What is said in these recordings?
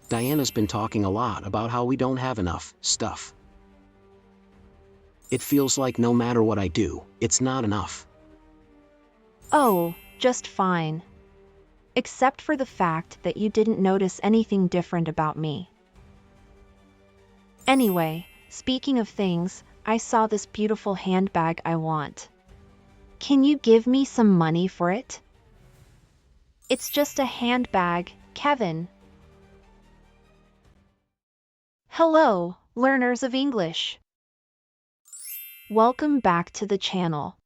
Diana's been talking a lot about how we don't have enough stuff. It feels like no matter what I do, it's not enough. Oh, just fine. Except for the fact that you didn't notice anything different about me. Anyway, speaking of things, I saw this beautiful handbag I want. Can you give me some money for it? It's just a handbag, Kevin. Hello, learners of English. Welcome back to the channel.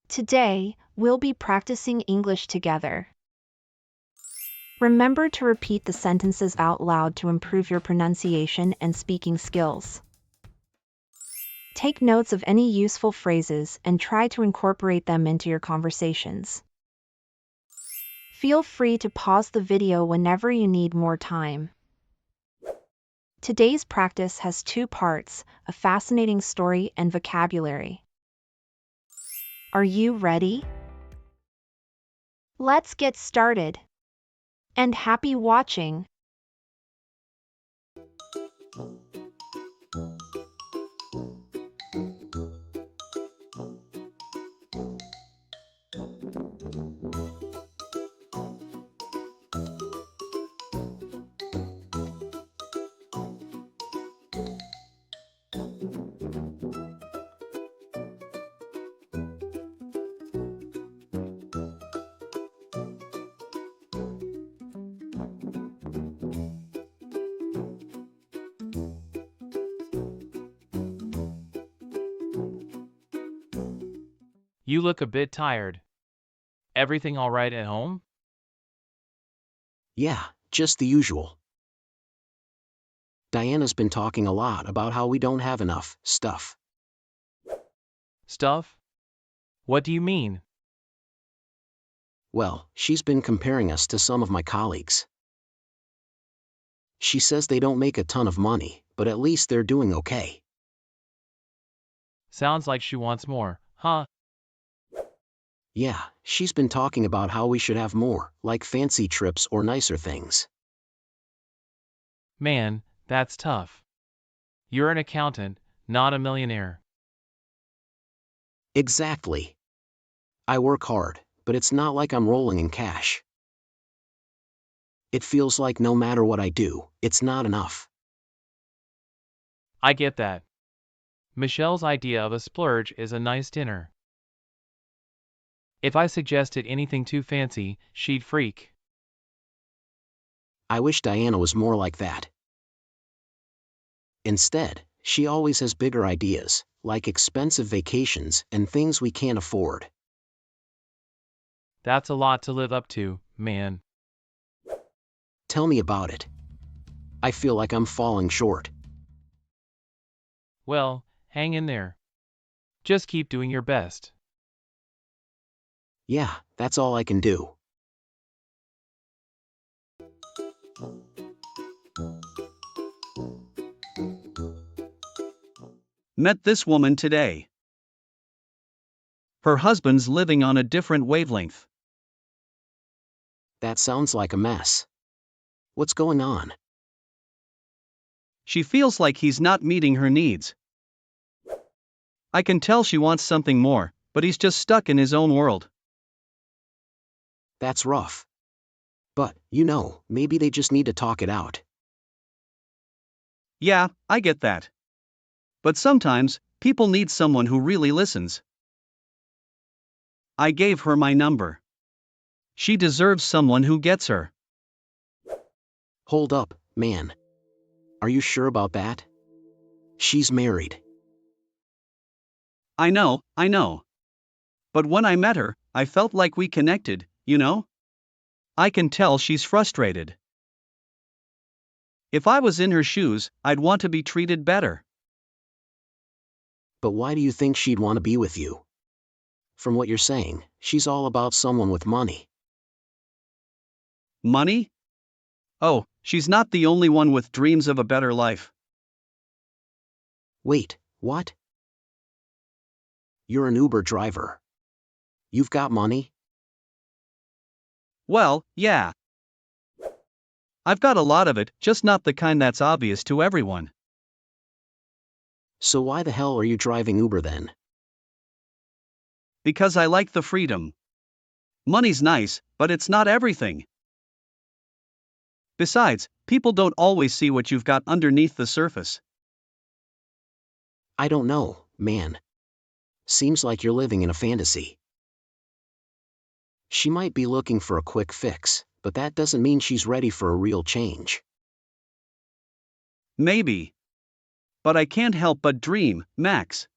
Today, we'll be practicing English together. Remember to repeat the sentences out loud to improve your pronunciation and speaking skills. Take notes of any useful phrases and try to incorporate them into your conversations. Feel free to pause the video whenever you need more time. Today's practice has two parts, a fascinating story and vocabulary. Are you ready? Let's get started. And happy watching! You look a bit tired. Everything all right at home? Yeah, just the usual. Diana's been talking a lot about how we don't have enough stuff. Stuff? What do you mean? Well, she's been comparing us to some of my colleagues. She says they don't make a ton of money, but at least they're doing okay. Sounds like she wants more, huh? Yeah, she's been talking about how we should have more, like fancy trips or nicer things. Man, that's tough. You're an accountant, not a millionaire. Exactly. I work hard, but it's not like I'm rolling in cash. It feels like no matter what I do, it's not enough. I get that. Michelle's idea of a splurge is a nice dinner. If I suggested anything too fancy, she'd freak. I wish Diana was more like that. Instead, she always has bigger ideas, like expensive vacations and things we can't afford. That's a lot to live up to, man. Tell me about it. I feel like I'm falling short. Well, hang in there. Just keep doing your best. Yeah, that's all I can do. Met this woman today. Her husband's living on a different wavelength. That sounds like a mess. What's going on? She feels like he's not meeting her needs. I can tell she wants something more, but he's just stuck in his own world. That's rough. But, maybe they just need to talk it out. Yeah, I get that. But sometimes, people need someone who really listens. I gave her my number. She deserves someone who gets her. Hold up, man. Are you sure about that? She's married. I know. But when I met her, I felt like we connected, you know? I can tell she's frustrated. If I was in her shoes, I'd want to be treated better. But why do you think she'd want to be with you? From what you're saying, she's all about someone with money. Money? Oh, she's not the only one with dreams of a better life. Wait, what? You're an Uber driver. You've got money? Well, yeah. I've got a lot of it, just not the kind that's obvious to everyone. So why the hell are you driving Uber then? Because I like the freedom. Money's nice, but it's not everything. Besides, people don't always see what you've got underneath the surface. I don't know, man. Seems like you're living in a fantasy. She might be looking for a quick fix, but that doesn't mean she's ready for a real change. Maybe. But I can't help but dream, Max.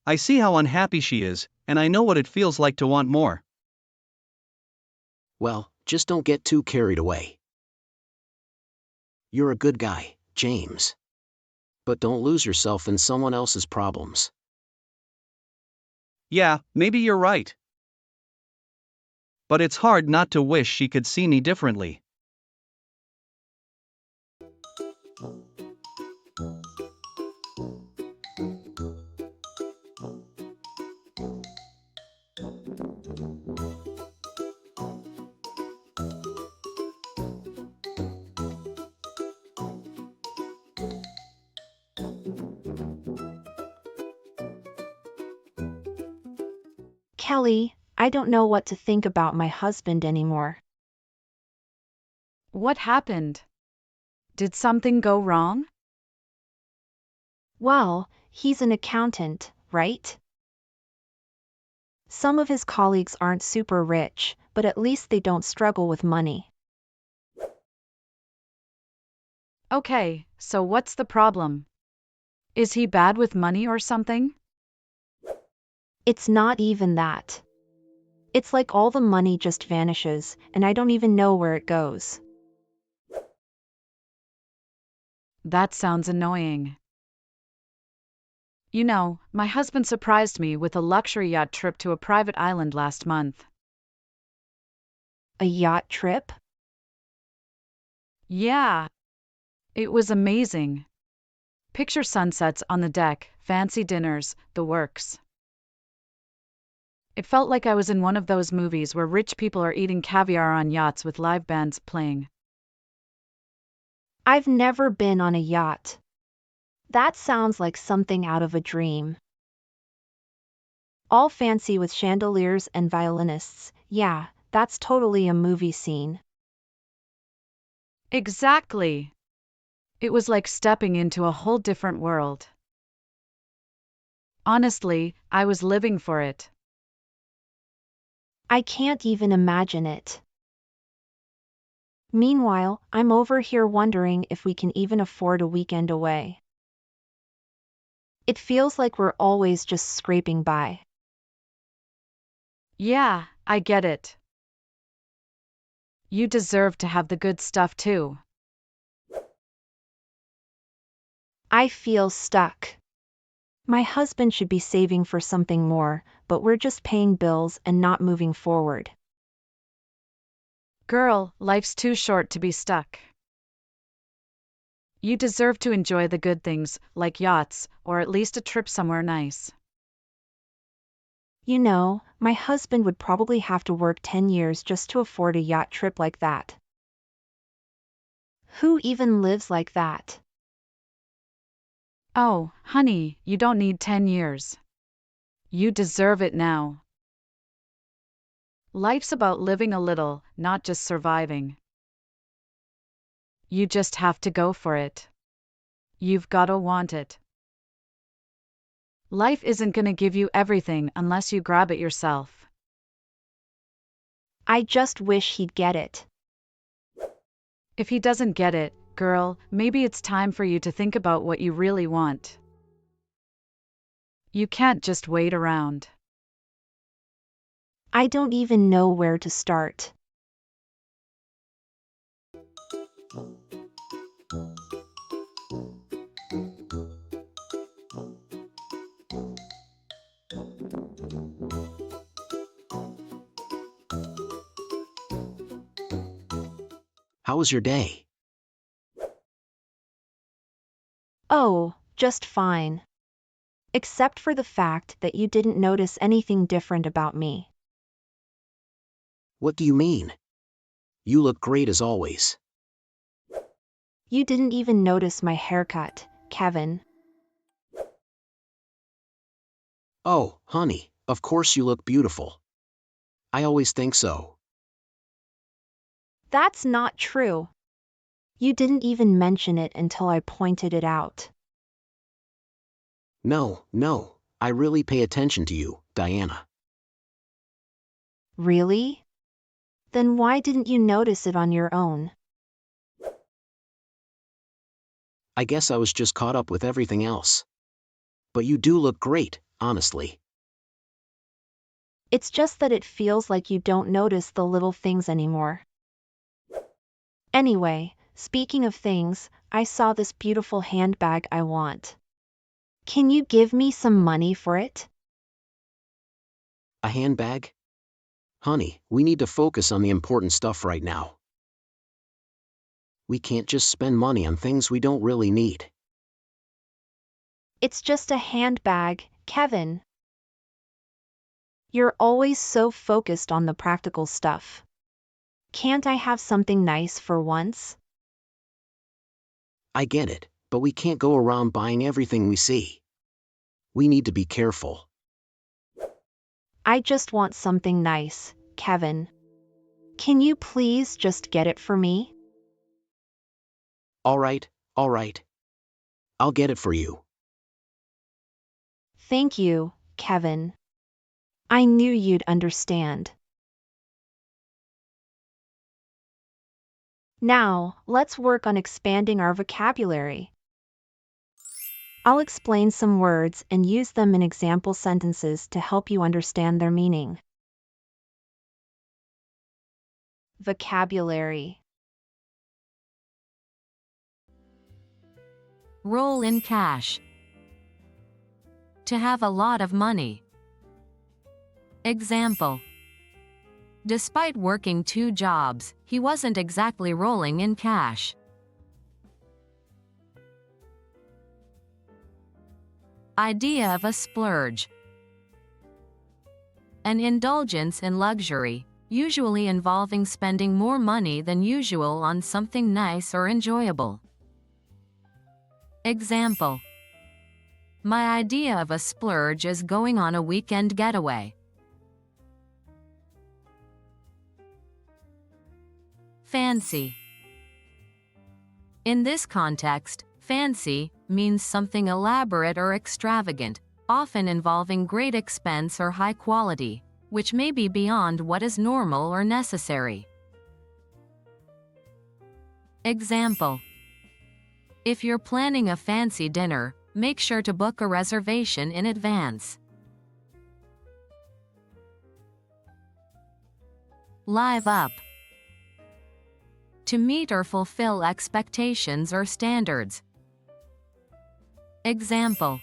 I see how unhappy she is, and I know what it feels like to want more. Well, just don't get too carried away. You're a good guy, James. But don't lose yourself in someone else's problems. Yeah, maybe you're right. But it's hard not to wish she could see me differently. Kelly, I don't know what to think about my husband anymore. What happened? Did something go wrong? Well, he's an accountant, right? Some of his colleagues aren't super rich, but at least they don't struggle with money. Okay, so what's the problem? Is he bad with money or something? It's not even that. It's like all the money just vanishes, and I don't even know where it goes. That sounds annoying. You know, my husband surprised me with a luxury yacht trip to a private island last month. A yacht trip? Yeah. It was amazing. Picture sunsets on the deck, fancy dinners, the works. It felt like I was in one of those movies where rich people are eating caviar on yachts with live bands playing. I've never been on a yacht. That sounds like something out of a dream. All fancy with chandeliers and violinists, yeah, that's totally a movie scene. Exactly. It was like stepping into a whole different world. Honestly, I was living for it. I can't even imagine it. Meanwhile, I'm over here wondering if we can even afford a weekend away. It feels like we're always just scraping by. Yeah, I get it. You deserve to have the good stuff too. I feel stuck. My husband should be saving for something more, but we're just paying bills and not moving forward. Girl, life's too short to be stuck. You deserve to enjoy the good things, like yachts, or at least a trip somewhere nice. You know, my husband would probably have to work 10 years just to afford a yacht trip like that. Who even lives like that? Oh, honey, you don't need 10 years. You deserve it now. Life's about living a little, not just surviving. You just have to go for it. You've gotta want it. Life isn't gonna give you everything unless you grab it yourself. I just wish he'd get it. If he doesn't get it, girl, maybe it's time for you to think about what you really want. You can't just wait around. I don't even know where to start. How was your day? Oh, just fine. Except for the fact that you didn't notice anything different about me. What do you mean? You look great as always. You didn't even notice my haircut, Kevin. Oh, honey, of course you look beautiful. I always think so. That's not true. You didn't even mention it until I pointed it out. No, I really pay attention to you, Diana. Really? Then why didn't you notice it on your own? I guess I was just caught up with everything else. But you do look great, honestly. It's just that it feels like you don't notice the little things anymore. Anyway, speaking of things, I saw this beautiful handbag I want. Can you give me some money for it? A handbag? Honey, we need to focus on the important stuff right now. We can't just spend money on things we don't really need. It's just a handbag, Kevin. You're always so focused on the practical stuff. Can't I have something nice for once? I get it, but we can't go around buying everything we see. We need to be careful. I just want something nice, Kevin. Can you please just get it for me? All right. I'll get it for you. Thank you, Kevin. I knew you'd understand. Now, let's work on expanding our vocabulary. I'll explain some words and use them in example sentences to help you understand their meaning. Vocabulary. Roll in cash. To have a lot of money. Example. Despite working 2 jobs, he wasn't exactly rolling in cash. Idea of a splurge. An indulgence in luxury, usually involving spending more money than usual on something nice or enjoyable. Example. My idea of a splurge is going on a weekend getaway. Fancy. In this context, fancy means something elaborate or extravagant, often involving great expense or high quality, which may be beyond what is normal or necessary. Example. If you're planning a fancy dinner, make sure to book a reservation in advance. Live up. To meet or fulfill expectations or standards. Example.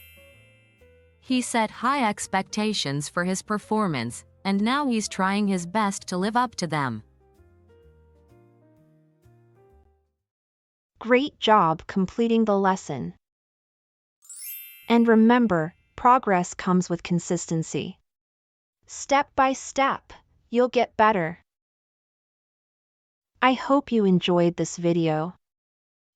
He set high expectations for his performance, and now he's trying his best to live up to them. Great job completing the lesson. And remember, progress comes with consistency. Step by step, you'll get better. I hope you enjoyed this video.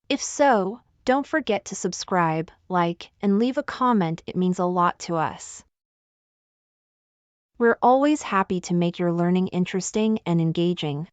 If so, don't forget to subscribe, like, and leave a comment. It means a lot to us. We're always happy to make your learning interesting and engaging.